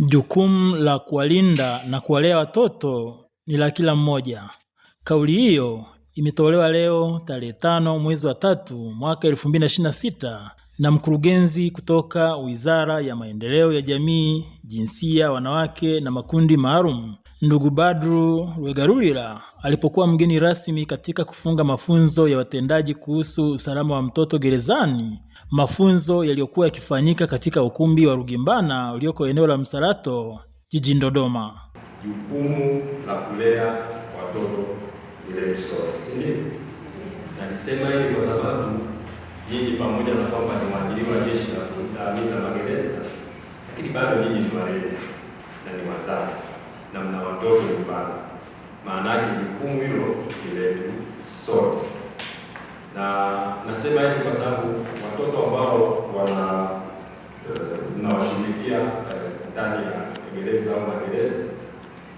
Jukumu la kuwalinda na kuwalea watoto ni la kila mmoja. Kauli hiyo imetolewa leo tarehe 5 mwezi wa 3 mwaka 2026 na mkurugenzi kutoka Wizara ya Maendeleo ya Jamii, Jinsia, Wanawake na Makundi Maalum, ndugu Badru Rwegarurira, alipokuwa mgeni rasmi katika kufunga mafunzo ya watendaji kuhusu usalama wa mtoto gerezani, mafunzo yaliyokuwa yakifanyika katika ukumbi wa Rugimbana ulioko eneo la Msalato jijini Dodoma. Jukumu la kulea watoto ni letu sote, si ndio? Na nisema hili kwa sababu nyinyi pamoja na kwamba ni waajiriwa wa Jeshi la Magereza, lakini bado nyinyi ni walezi na ni wazazi na mna watoto nyumbani. Maana yake jukumu hilo ni letu sote. Na nasema hivi kwa sababu watoto ambao mnawashughulikia ndani ya gereza au magereza,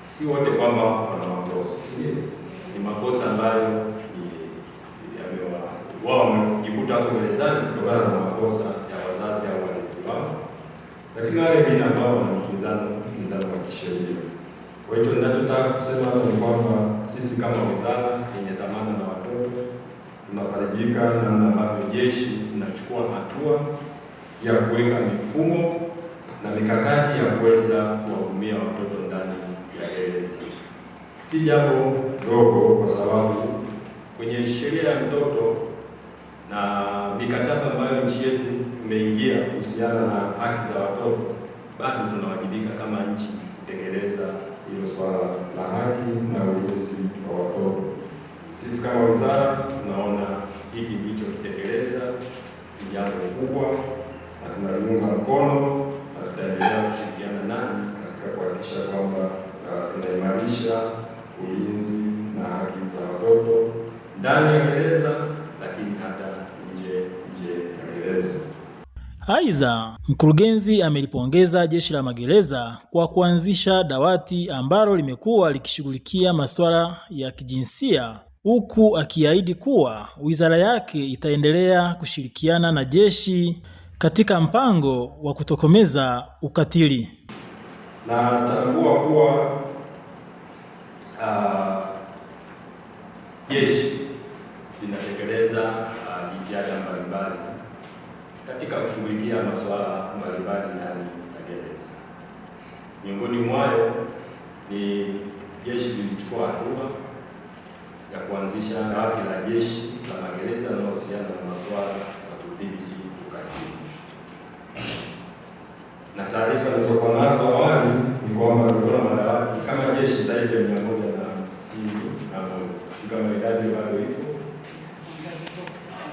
si wote kwamba wana makosa, si ni makosa ambayo wao wamejikuta hapo gerezani kutokana na makosa ya wazazi au walezi wao, lakini wale wengine ambao wana mkinzano wa kisheria. Kwa hiyo ninachotaka kusema ni kwamba sisi kama wizara yenye dhamana na watoto tunafarijika namna ambavyo jeshi linachukua hatua ya kuweka mifumo na mikakati ya kuweza kuwahudumia watoto ndani ya gereza. Si jambo dogo, kwa sababu kwenye sheria ya mtoto na mikataba ambayo nchi yetu imeingia kuhusiana na haki za watoto, bado tunawajibika kama nchi kutekeleza hilo swala la haki na ulinzi wa watoto. Sisi kama wizara tunaona hiki ndicho kitekeleza ni jambo kubwa na tunaliunga mkono na tutaendelea kushirikiana nanyi katika kuhakikisha kwamba tunaimarisha ulinzi na haki za watoto ndani ya gereza, lakini hata nje ya gereza. Aidha, mkurugenzi amelipongeza Jeshi la Magereza kwa kuanzisha dawati ambalo limekuwa likishughulikia masuala ya kijinsia, huku akiahidi kuwa wizara yake itaendelea kushirikiana na jeshi katika mpango wa kutokomeza ukatili. Na tambua kuwa jeshi linatekeleza jitihada mbalimbali katika kushughulikia masuala mbalimbali ndani ya gereza. Miongoni mwayo ni jeshi lilichukua hatua ya kuanzisha dawati la Jeshi la Magereza linalohusiana na masuala ya kudhibiti ukatili. Na taarifa nilizokuwa nazo awali ni kwamba kulikuwa na madawati kama jeshi zaidi ya 150 kama idadi bado ipo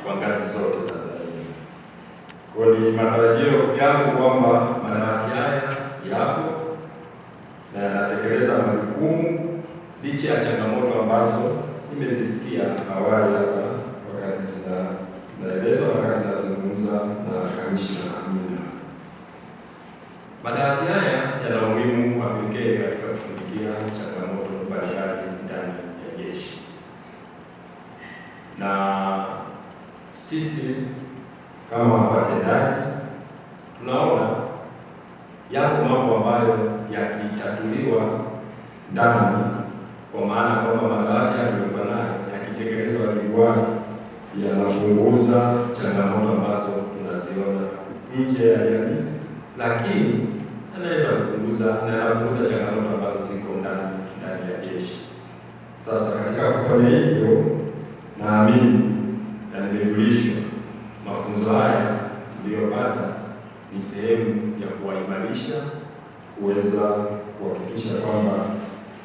kwa ngazi zote Tanzania. Kwa ni matarajio yangu kwamba madawati haya yapo na yanatekeleza majukumu licha ya changamoto ambazo nimezisikia awali hapa wakati zinaelezwa, wakati nazungumza na Kamishna Amina. Madawati haya yana umuhimu wa pekee katika kushughulikia changamoto mbalimbali ndani ya jeshi, na sisi kama watendaji tunaona yako mambo ambayo yakitatuliwa ndani, kwa maana kwamba madawati yaliyokuwa nayo yakitekeleza wajibu wake yanapunguza changamoto ambazo tunaziona nje ya jamii, lakini anaweza kupunguza changamoto ambazo ziko ndani ya jeshi. Sasa katika kufanya hivyo, naamini na nimejulishwa mafunzo haya niliyopata ni sehemu ya kuwaimarisha, kuweza kuhakikisha kwamba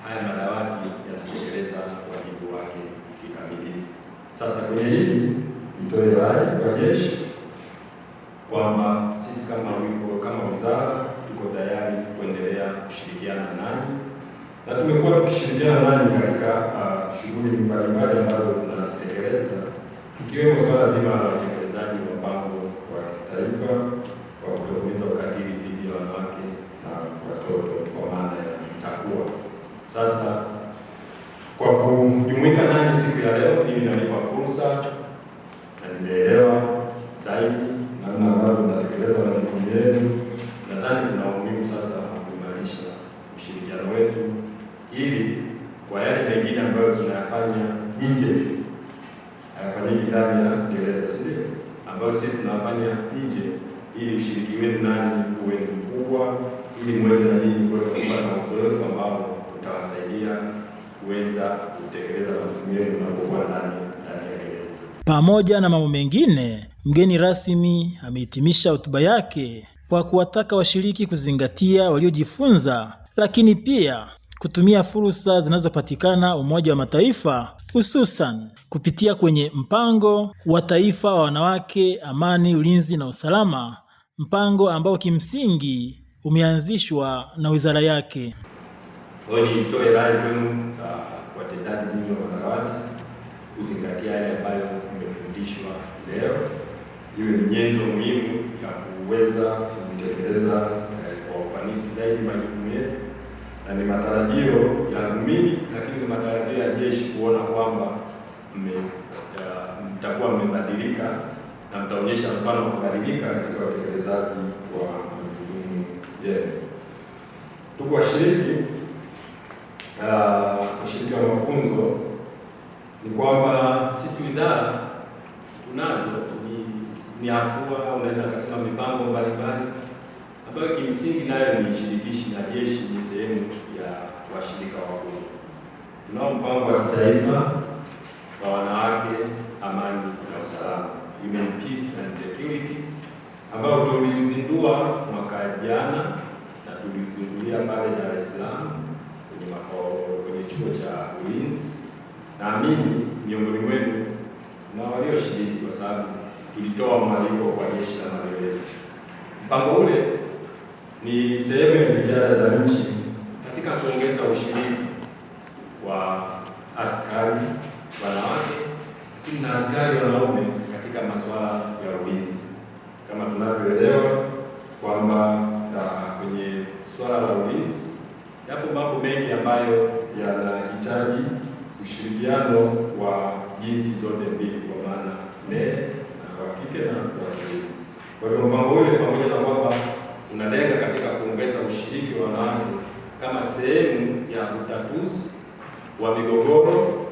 haya madawati yanatekeleza wajibu wake kikamilifu. Sasa kwenye hili nitoe rai kwa jeshi kwamba sisi kama wizara tuko tayari kuendelea kushirikiana nanyi, na tumekuwa tukishirikiana nanyi katika shughuli mbalimbali ambazo tunazitekeleza, ikiwemo swala zima la utekelezaji wa mpango wa kitaifa wa kutokomeza ukatili dhidi ya wanawake na watoto kwa maana ya TAKUWA. Sasa kwa kujumuika nanyi siku ya leo, mimi nanipa fursa na nimeelewa zaidi namna ambavyo tunatekeleza majukumu yetu. Nadhani kuna umuhimu sasa hayafanyiki ndani ya gereza, si ndio? Ambayo sisi tunafanya nje, ili ushiriki wenu nani uwe mkubwa, ili mweze na nyinyi kuweza kupata uzoefu ambao utawasaidia kuweza kutekeleza majukumu yenu mnapokuwa ndani ya gereza. Pamoja na mambo mengine, mgeni rasmi amehitimisha hotuba yake kwa kuwataka washiriki kuzingatia waliojifunza, lakini pia kutumia fursa zinazopatikana Umoja wa Mataifa, hususan kupitia kwenye mpango wa taifa wa wanawake, amani, ulinzi na usalama, mpango ambao kimsingi umeanzishwa na wizara yake. Nitoe rai kwenu watendaji ninyi wa madawati kuzingatia yale ambayo mmefundishwa leo, iwe ni nyenzo muhimu ya kuweza kutekeleza kwa ufanisi zaidi majukumu yetu, na ni matarajio ya mimi, lakini ni matarajio ya jeshi kuona kwamba mtakuwa mmebadilika na mtaonyesha mfano wa kubadilika katika utekelezaji wa majukumu yenu. Ndugu washiriki, ushiriki wa mafunzo ni kwamba sisi wizara tunazo ni afua au unaweza kusema mipango mbalimbali ambayo kimsingi nayo ni shirikishi na jeshi ni sehemu ya washirika wakuu. Tunao mpango wa kitaifa wa wanawake, amani na usalama, Women, Peace and Security, ambao tuliuzindua mwaka jana na tuliuzindulia pale Dar es Salaam kwenye chuo cha ulinzi. Naamini miongoni mwenu na walioshiriki kwa sababu tulitoa mwaliko kwa jeshi la magereza. Mpango ule ni sehemu ya jitihada za nchi katika kuongeza ushiriki wa askari wanawake na askari wanaume katika masuala ya ulinzi. Kama tunavyoelewa kwamba kwenye swala la ulinzi yapo mambo mengi ambayo yanahitaji ushirikiano wa jinsi zote mbili, kwa maana wa kike na wa kiume. Kwa hiyo mpango ule pamoja na kwamba unalenga katika kuongeza ushiriki wa wanawake kama sehemu ya utatuzi wa migogoro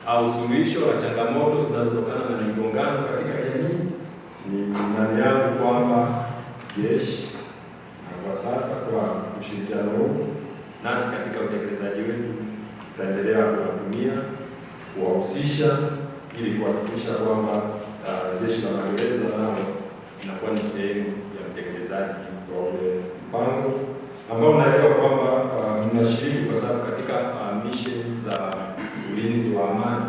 au suluhisho la changamoto zinazotokana na migongano katika jamii, ni imani yangu kwamba jeshi na kwa sasa kwa ushirikiano huu nasi katika utekelezaji wetu tutaendelea kuwatumia, kuwahusisha ili kuhakikisha kwamba jeshi la magereza nao inakuwa ni sehemu ya utekelezaji wa ule mpango ambao naelewa kwamba mnashiriki kwa sababu katika mission za ulinzi wa amani,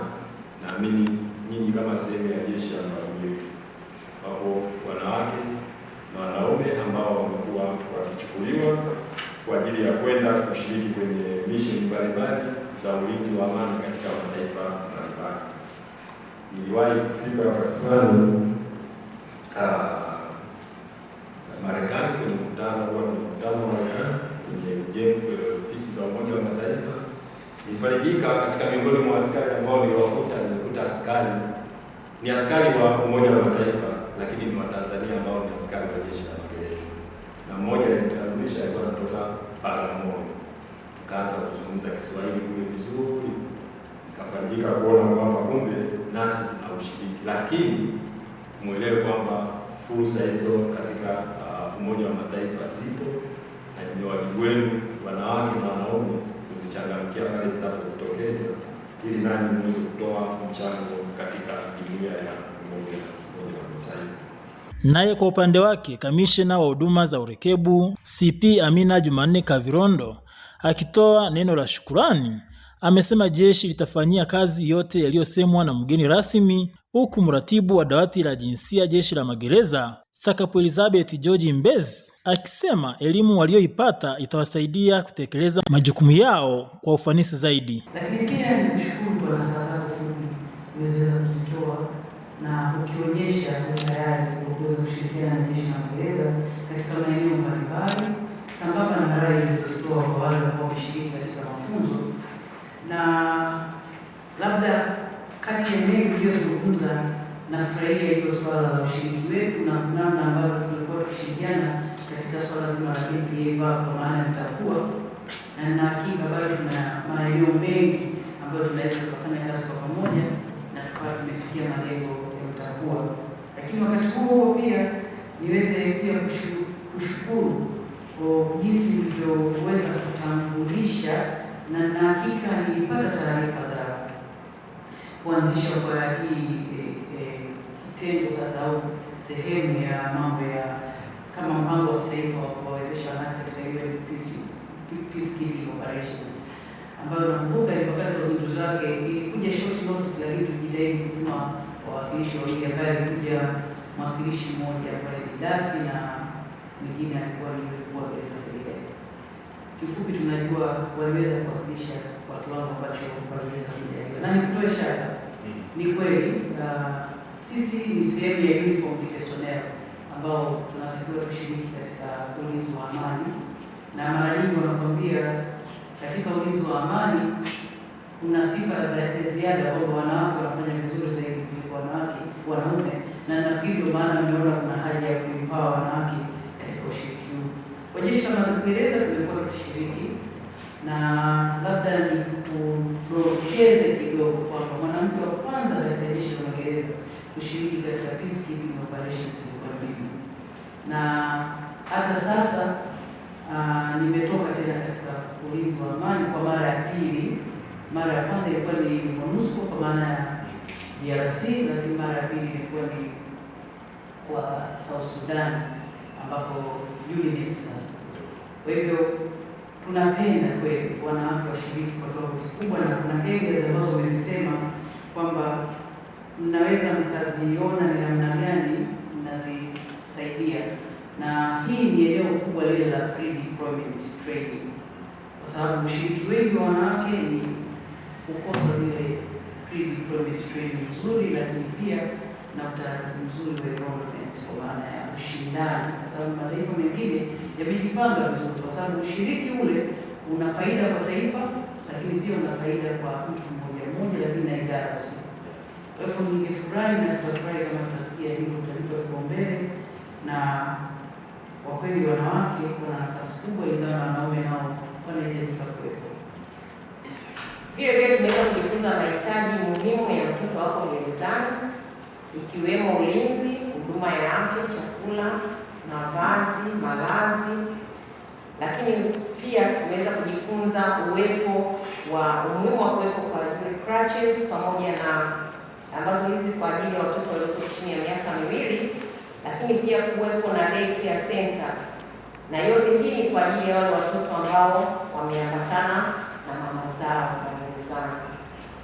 naamini nyinyi kama sehemu ya jeshi la magereza wapo wanawake na wanaume ambao wamekuwa wakichukuliwa kwa ajili ya kwenda kushiriki kwenye mission mbalimbali za ulinzi wa amani katika mataifa mbalimbali. Niliwahi kufika wakati fulani Marekani kwenye mkutano Marekani kwenye ofisi za Umoja wa Mataifa. Nilifarijika katika miongoni mwa askari ambao nilikuta askari ni askari wa Umoja wa Mataifa, lakini ni Watanzania ambao ni askari wa jeshi la magereza, na mmoja alinitambulisha alikuwa anatoka Bagamoyo. Tukaanza kuzungumza Kiswahili kule vizuri, nikafarijika kuona kwamba kumbe nasi tunaushiriki, lakini muelewe kwamba fursa hizo katika Umoja wa Mataifa zipo na ni wajibu wenu wanawake na wanaume kuzichangamkia pale zinapotokeza, ili nani muweze kutoa mchango katika jumuiya ya Umoja wa Mataifa. Naye kwa upande wake kamishna wa huduma za urekebu CP Amina Jumanne Kavirondo akitoa neno la shukurani amesema jeshi litafanyia kazi yote yaliyosemwa na mgeni rasmi, huku mratibu wa dawati la jinsia jeshi la magereza Sakapu Elizabeth George Mbezi akisema elimu walioipata itawasaidia kutekeleza majukumu yao kwa ufanisi zaidi. Lakini pia nimshukuru kwa nasaha zako fupi umeweza kuzitoa na ukionyesha utayari wa kuweza kushirikiana na jeshi la magereza katika maeneo mbalimbali, sambamba na rai zilizotoa kwa wale ambao wameshiriki katika mafunzo. Na labda kati ya mengi tuliyozungumza, nafurahia hilo swala la ushiriki wetu na namna ambavyo tulikuwa tukishirikiana katika swala zima la KPA kwa maana ya mtakuwa, na hakika bado tuna maeneo mengi ambayo tunaweza kufanya kazi kwa pamoja na tukawa tumefikia kufikia malengo ya utakuwa. Lakini wakati huo pia niweze pia kushukuru kwa jinsi mlivyoweza kutambulisha, na hakika nilipata taarifa za kuanzisha kwa hii kitendo sasa au sehemu ya mambo ya kama mpango wa kitaifa wa kuwawezesha wanawake katika ile peacekeeping operations, ambayo nakumbuka ilipata uzinduzi wake ilikuja short notice, lakini tulijitahidi kutuma wawakilishi wawili, ambaye alikuja mwakilishi mmoja pale Dafi na mwingine alikuwa ni mkuu wa gereza Segerea. Kifupi tunajua waliweza kuwakilisha kwa kiwango ambacho waliweza kujadili. Na nikutoe shaka, ni kweli sisi ni sehemu ya uniform personnel ambao tunatakiwa kushiriki katika ulinzi wa amani, na mara nyingi wanakwambia katika ulinzi wa amani kuna sifa za ziada kwamba wanawake wanafanya vizuri zaidi kuliko wanaume, na nafikiri ndio maana nimeona kuna haja ya kuimpawa wanawake katika ushiriki huu. Kwa Jeshi la Magereza tumekuwa tukishiriki, na labda ni kudokeze kidogo kwamba mwanamke wa kwanza katika Jeshi la Magereza kushiriki katika peacekeeping operations kwa bibi, na hata sasa nimetoka tena katika ulinzi wa amani kwa mara ya pili. Mara ya kwanza ilikuwa ni MONUSCO kwa maana ya DRC, lakini mara ya pili ilikuwa ni kwa South Sudan ambapo UNIMIS. Kwa hivyo tunapenda kweli wanawake washiriki kwa kiwango kikubwa, na kuna areas ambazo wamezisema kwamba mnaweza mkaziona ni namna gani mnazisaidia, na hii ni eneo kubwa lile la pre-deployment training, kwa sababu ushiriki wengi wa wanawake ni kukosa zile pre-deployment training nzuri, lakini pia na utaratibu mzuri wa enrollment kwa maana ya ushindani, kwa sababu mataifa mengine yamejipanga vizuri, kwa sababu ushiriki ule una faida kwa taifa, lakini pia una faida kwa mtu mmoja mmoja, lakini na idara husika. Kwa hivyo ningefurahi na tutafurahi kama tutasikia hilo tutalipa kipaumbele, na kwa kweli wanawake wana nafasi kubwa, ingawa wanaume nao wanahitajika kuwepo. Vile vile tunaweza kujifunza mahitaji muhimu ya mtoto wako gerezani, ikiwemo ulinzi, huduma ya afya, chakula, mavazi, malazi. Lakini pia tunaweza kujifunza umuhimu wa kuwepo kwa zile crutches pamoja na ambazo hizi kwa ajili ya watoto walioko chini ya miaka 2, lakini pia kuwepo na daycare center, na yote hii ni kwa ajili ya wale watoto ambao wameambatana na mama zao gerezani,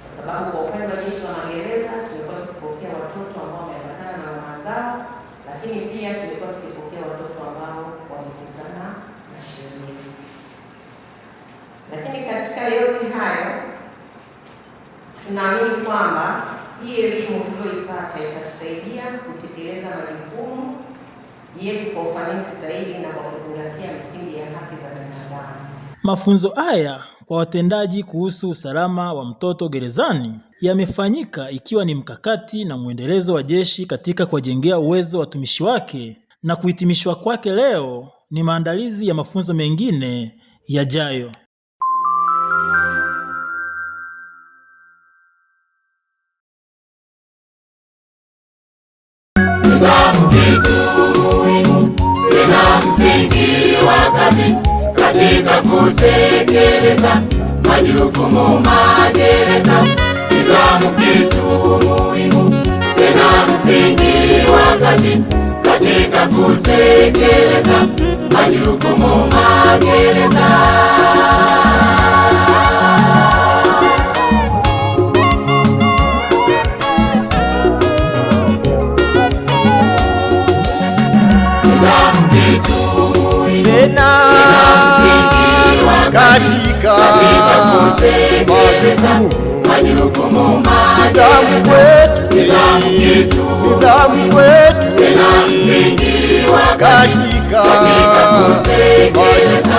kwa sababu kwa upande wa Jeshi la Magereza tumekuwa tukipokea watoto ambao wameambatana na mama zao, lakini pia tumekuwa tukipokea watoto ambao wamekinzana na sheria. Lakini katika yote hayo tunaamini kwamba hii elimu tuliyoipata itatusaidia kutekeleza majukumu yetu kwa ufanisi zaidi na kwa kuzingatia misingi ya haki za binadamu. Mafunzo haya kwa watendaji kuhusu usalama wa mtoto gerezani yamefanyika ikiwa ni mkakati na mwendelezo wa jeshi katika kuwajengea uwezo watumishi wake, na kuhitimishwa kwake leo ni maandalizi ya mafunzo mengine yajayo. Nidhamu kitu muhimu tena msingi wa kazi katika kutekeleza majukumu magereza. Nidhamu kitu muhimu tena msingi wa kazi katika kutekeleza majukumu magereza. Katika kutekeleza majukumu magereza. Nidhamu kwetu tena msingi wa kazi katika kutekeleza